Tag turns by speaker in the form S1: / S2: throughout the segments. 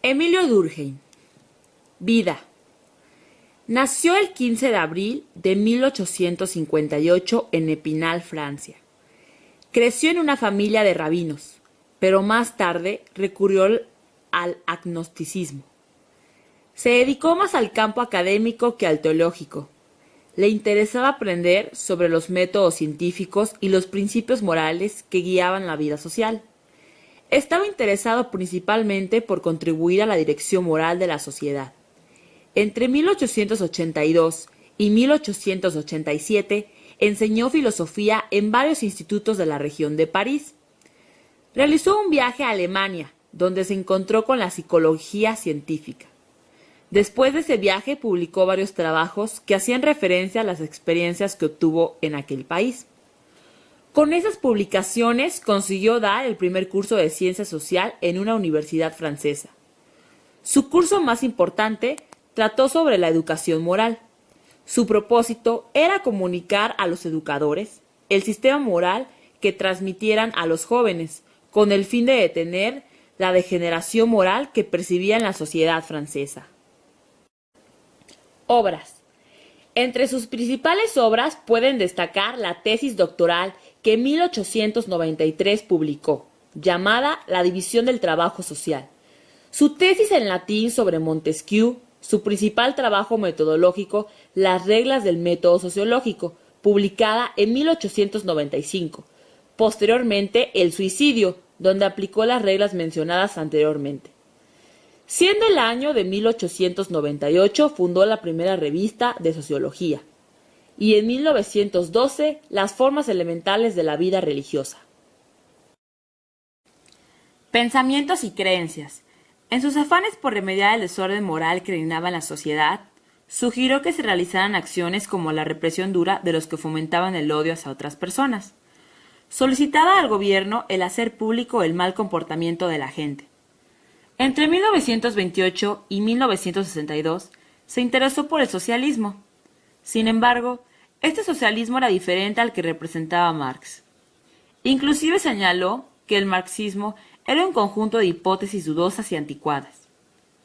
S1: Emilio Durkheim. Vida. Nació el 15 de abril de 1858 en Epinal, Francia. Creció en una familia de rabinos, pero más tarde recurrió al agnosticismo. Se dedicó más al campo académico que al teológico. Le interesaba aprender sobre los métodos científicos y los principios morales que guiaban la vida social. Estaba interesado principalmente por contribuir a la dirección moral de la sociedad. Entre 1882 y 1887 enseñó filosofía en varios institutos de la región de París. Realizó un viaje a Alemania, donde se encontró con la psicología científica. Después de ese viaje publicó varios trabajos que hacían referencia a las experiencias que obtuvo en aquel país. Con esas publicaciones consiguió dar el primer curso de ciencia social en una universidad francesa. Su curso más importante trató sobre la educación moral. Su propósito era comunicar a los educadores el sistema moral que transmitieran a los jóvenes, con el fin de detener la degeneración moral que percibía en la sociedad francesa. Obras. Entre sus principales obras pueden destacar la tesis doctoral que en 1893 publicó, llamada La división del trabajo social. Su tesis en latín sobre Montesquieu, su principal trabajo metodológico, Las reglas del método sociológico, publicada en 1895. Posteriormente, El suicidio, donde aplicó las reglas mencionadas anteriormente. Siendo el año de 1898, fundó la primera revista de sociología, y en 1912, Las formas elementales de la vida religiosa. Pensamientos y creencias. En sus afanes por remediar el desorden moral que reinaba en la sociedad, sugirió que se realizaran acciones como la represión dura de los que fomentaban el odio hacia otras personas. Solicitaba al gobierno el hacer público el mal comportamiento de la gente. Entre 1928 y 1962 se interesó por el socialismo. Sin embargo, este socialismo era diferente al que representaba Marx. Inclusive señaló que el marxismo era un conjunto de hipótesis dudosas y anticuadas.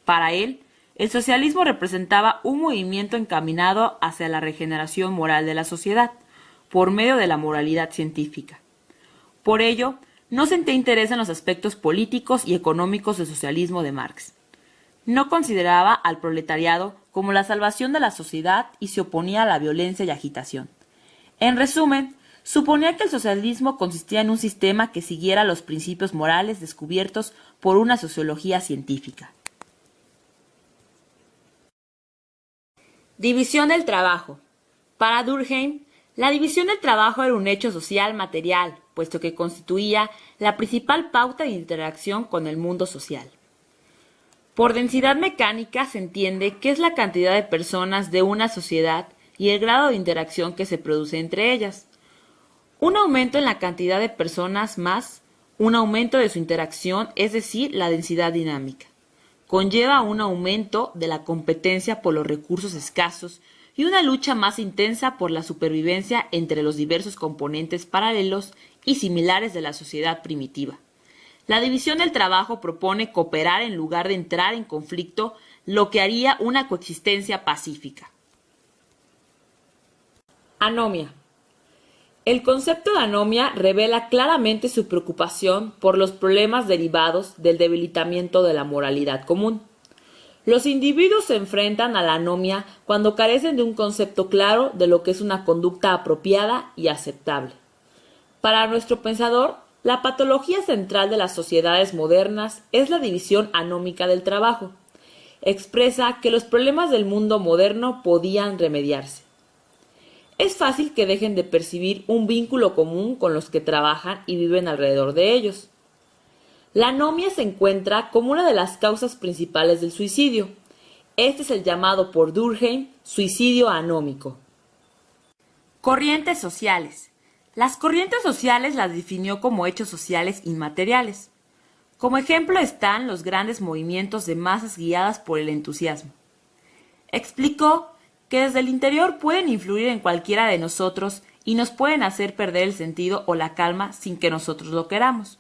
S1: Para él, el socialismo representaba un movimiento encaminado hacia la regeneración moral de la sociedad, por medio de la moralidad científica. Por ello, no sentía interés en los aspectos políticos y económicos del socialismo de Marx. No consideraba al proletariado como la salvación de la sociedad y se oponía a la violencia y agitación. En resumen, suponía que el socialismo consistía en un sistema que siguiera los principios morales descubiertos por una sociología científica. División del trabajo. Para Durkheim, la división del trabajo era un hecho social material, puesto que constituía la principal pauta de interacción con el mundo social. Por densidad mecánica se entiende que es la cantidad de personas de una sociedad y el grado de interacción que se produce entre ellas. Un aumento en la cantidad de personas más un aumento de su interacción, es decir, la densidad dinámica. Conlleva un aumento de la competencia por los recursos escasos y una lucha más intensa por la supervivencia entre los diversos componentes paralelos y similares de la sociedad primitiva. La división del trabajo propone cooperar en lugar de entrar en conflicto, lo que haría una coexistencia pacífica. Anomia. El concepto de anomia revela claramente su preocupación por los problemas derivados del debilitamiento de la moralidad común. Los individuos se enfrentan a la anomia cuando carecen de un concepto claro de lo que es una conducta apropiada y aceptable. Para nuestro pensador, la patología central de las sociedades modernas es la división anómica del trabajo. Expresa que los problemas del mundo moderno podían remediarse. Es fácil que dejen de percibir un vínculo común con los que trabajan y viven alrededor de ellos. La anomia se encuentra como una de las causas principales del suicidio. Este es el llamado por Durkheim suicidio anómico. Corrientes sociales. Las corrientes sociales las definió como hechos sociales inmateriales. Como ejemplo están los grandes movimientos de masas guiadas por el entusiasmo. Explicó que desde el interior pueden influir en cualquiera de nosotros y nos pueden hacer perder el sentido o la calma sin que nosotros lo queramos.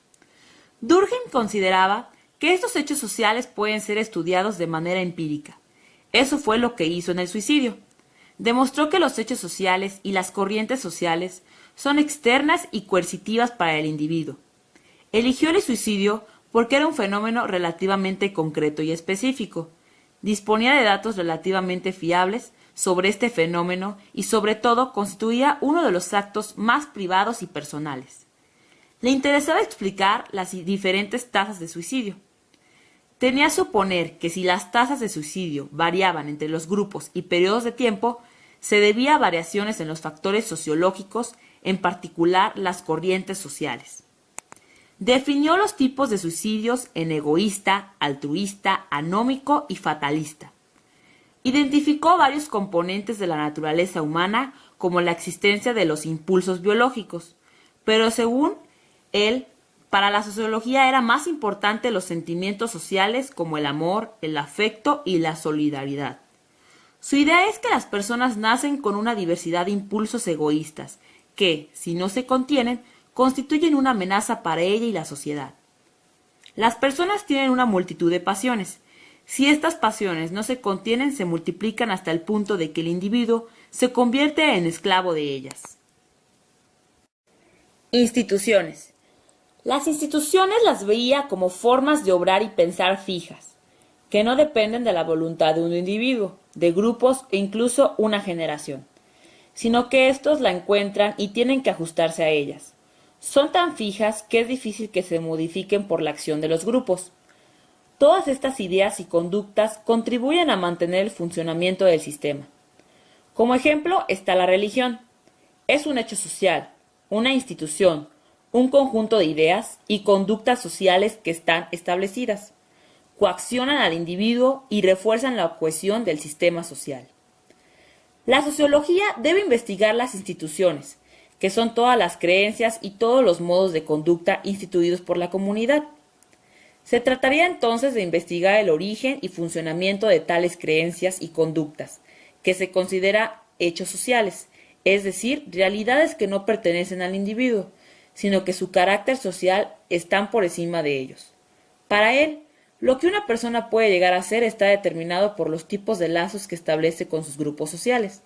S1: Durkheim consideraba que estos hechos sociales pueden ser estudiados de manera empírica. Eso fue lo que hizo en el suicidio. Demostró que los hechos sociales y las corrientes sociales son externas y coercitivas para el individuo. Eligió el suicidio porque era un fenómeno relativamente concreto y específico. Disponía de datos relativamente fiables sobre este fenómeno y sobre todo constituía uno de los actos más privados y personales. Le interesaba explicar las diferentes tasas de suicidio. Tenía a suponer que si las tasas de suicidio variaban entre los grupos y periodos de tiempo, se debía a variaciones en los factores sociológicos, en particular las corrientes sociales. Definió los tipos de suicidios en egoísta, altruista, anómico y fatalista. Identificó varios componentes de la naturaleza humana como la existencia de los impulsos biológicos, pero según él, para la sociología era más importante los sentimientos sociales como el amor, el afecto y la solidaridad. Su idea es que las personas nacen con una diversidad de impulsos egoístas que, si no se contienen, constituyen una amenaza para ella y la sociedad. Las personas tienen una multitud de pasiones. Si estas pasiones no se contienen, se multiplican hasta el punto de que el individuo se convierte en esclavo de ellas. Instituciones. Las instituciones las veía como formas de obrar y pensar fijas, que no dependen de la voluntad de un individuo, de grupos e incluso una generación, sino que éstos la encuentran y tienen que ajustarse a ellas. Son tan fijas que es difícil que se modifiquen por la acción de los grupos. Todas estas ideas y conductas contribuyen a mantener el funcionamiento del sistema. Como ejemplo está la religión. Es un hecho social, una institución, un conjunto de ideas y conductas sociales que están establecidas, coaccionan al individuo y refuerzan la cohesión del sistema social. La sociología debe investigar las instituciones, que son todas las creencias y todos los modos de conducta instituidos por la comunidad. Se trataría entonces de investigar el origen y funcionamiento de tales creencias y conductas, que se considera hechos sociales, es decir, realidades que no pertenecen al individuo, sino que su carácter social están por encima de ellos. Para él, lo que una persona puede llegar a ser está determinado por los tipos de lazos que establece con sus grupos sociales.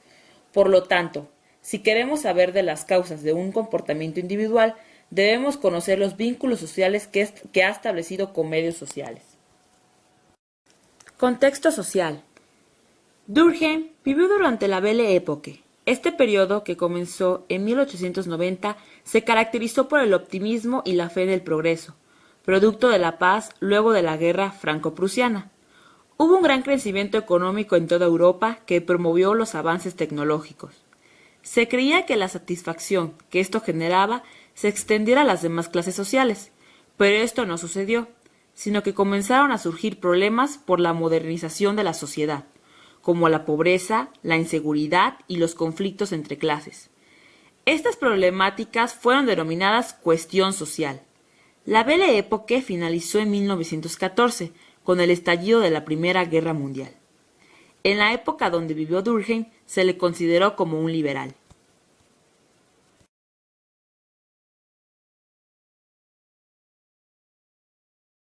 S1: Por lo tanto, si queremos saber de las causas de un comportamiento individual, debemos conocer los vínculos sociales que ha establecido con medios sociales. Contexto social. Durkheim vivió durante la Belle Époque. Este periodo, que comenzó en 1890, se caracterizó por el optimismo y la fe en el progreso, producto de la paz luego de la guerra franco-prusiana. Hubo un gran crecimiento económico en toda Europa que promovió los avances tecnológicos. Se creía que la satisfacción que esto generaba se extendiera a las demás clases sociales, pero esto no sucedió, sino que comenzaron a surgir problemas por la modernización de la sociedad, como la pobreza, la inseguridad y los conflictos entre clases. Estas problemáticas fueron denominadas cuestión social. La Belle Époque finalizó en 1914, con el estallido de la Primera Guerra Mundial. En la época donde vivió Durkheim se le consideró como un liberal.